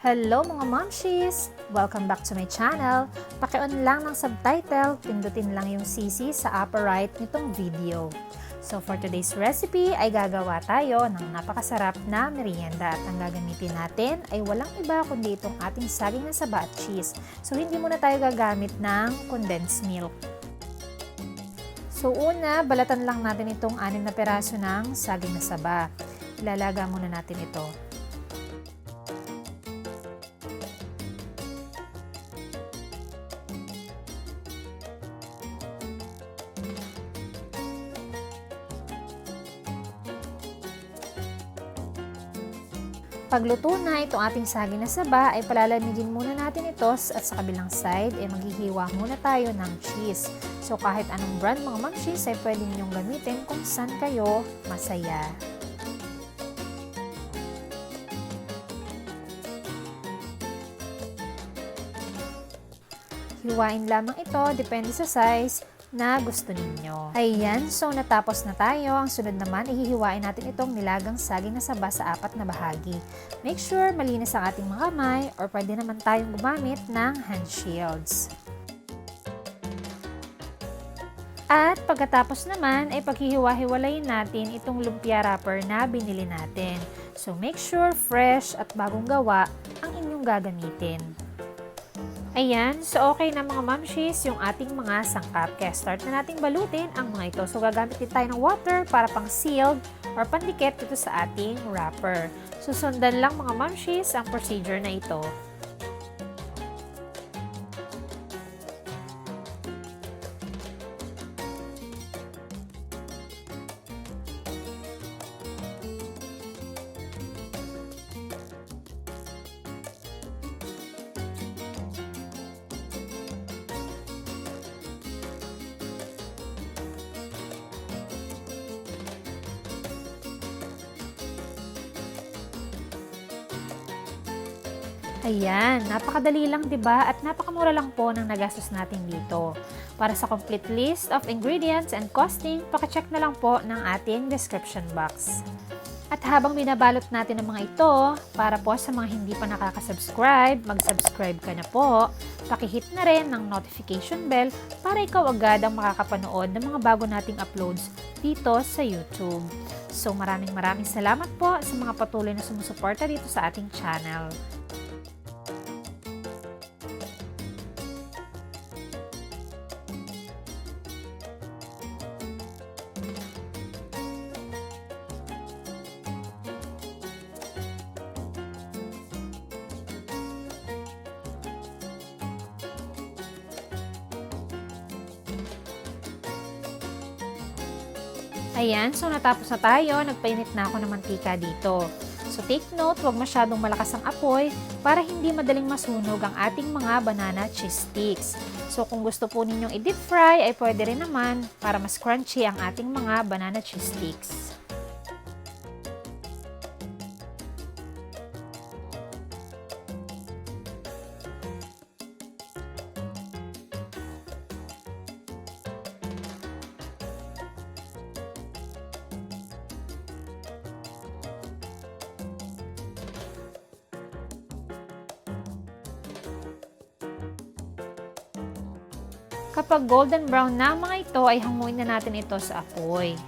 Hello mga momshies! Welcome back to my channel. Paki-on lang ng subtitle, pindutin lang yung CC sa upper right nitong video. So for today's recipe ay gagawa tayo ng napakasarap na merienda at ang gagamitin natin ay walang iba kundi itong ating saging na saba at cheese. So hindi muna tayo gagamit ng condensed milk. So una, balatan lang natin itong 6 na peraso ng saging na saba. Ilalaga muna natin ito. Pagluto na itong ating saging na saba ay palalamigin muna natin ito at sa kabilang side ay maghihiwa muna tayo ng cheese. So kahit anong brand mga momshies ay pwede ninyong gamitin kung saan kayo masaya. Hiwain lamang ito, depende sa size na gusto ninyo. Ayan, so natapos na tayo. Ang sunod naman, ihihiwain natin itong nilagang saging na saba sa 4 na bahagi. Make sure malinis ang ating mga kamay or pwede naman tayong gumamit ng hand shields. At pagkatapos naman ay paghihiwa-hiwalayin natin itong lumpia wrapper na binili natin. So make sure fresh at bagong gawa ang inyong gagamitin. Ayan, so okay na mga momshies yung ating mga sangkap. Kaya start na nating balutin ang mga ito. So gagamit din tayo ng water para pang sealed or pandikit dito sa ating wrapper. Susundan lang mga momshies ang procedure na ito. Ayan, napakadali lang 'di ba? At napakamura lang po ng nagastos natin dito. Para sa complete list of ingredients and costing, paki-check na lang po ng ating description box. At habang binabalot natin ang mga ito, para po sa mga hindi pa nakaka-subscribe, mag-subscribe ka na po. Paki-hit na rin ng notification bell para ikaw agad ang makakapanood ng mga bago nating uploads dito sa YouTube. So maraming salamat po sa mga patuloy na sumusuporta dito sa ating channel. Ayan, so natapos na tayo. Nagpainit na ako ng mantika dito. So take note, huwag masyadong malakas ang apoy para hindi madaling masunog ang ating mga banana cheese sticks. So kung gusto po ninyong i-deep fry ay pwede rin naman para mas crunchy ang ating mga banana cheese sticks. Kapag golden brown na ang mga ito, ay hanguin na natin ito sa apoy.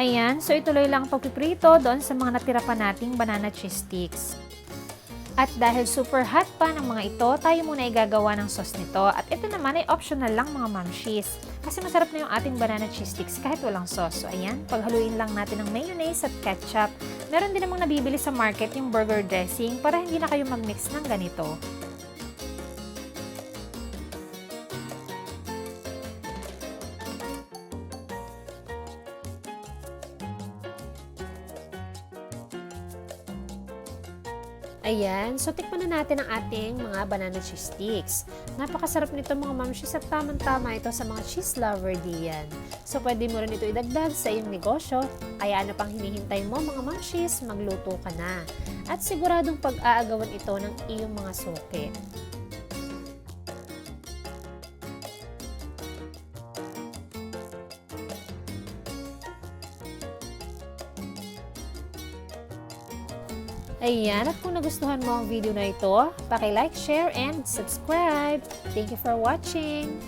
Ayan, so ituloy lang ang pagpiprito doon sa mga natira pa nating banana cheese sticks. At dahil super hot pa ng mga ito, tayo muna igagawa ng sauce nito. At ito naman ay optional lang mga momshies. Kasi masarap na yung ating banana cheese sticks kahit walang sauce. So ayan, paghaluin lang natin ng mayonnaise at ketchup. Meron din namang nabibili sa market yung burger dressing para hindi na kayo mag-mix ng ganito. Ayan, so tikman na natin ang ating mga banana cheese sticks. Napakasarap nito mga momshies at tamang-tama ito sa mga cheese lover diyan. So pwede mo rin ito idagdag sa iyong negosyo. Kaya ano pang hinihintay mo mga momshies, magluto ka na. At siguradong pag-aagawan ito ng iyong mga suki. Ayan, at kung nagustuhan mo ang video na ito, paki-like, share, and subscribe. Thank you for watching!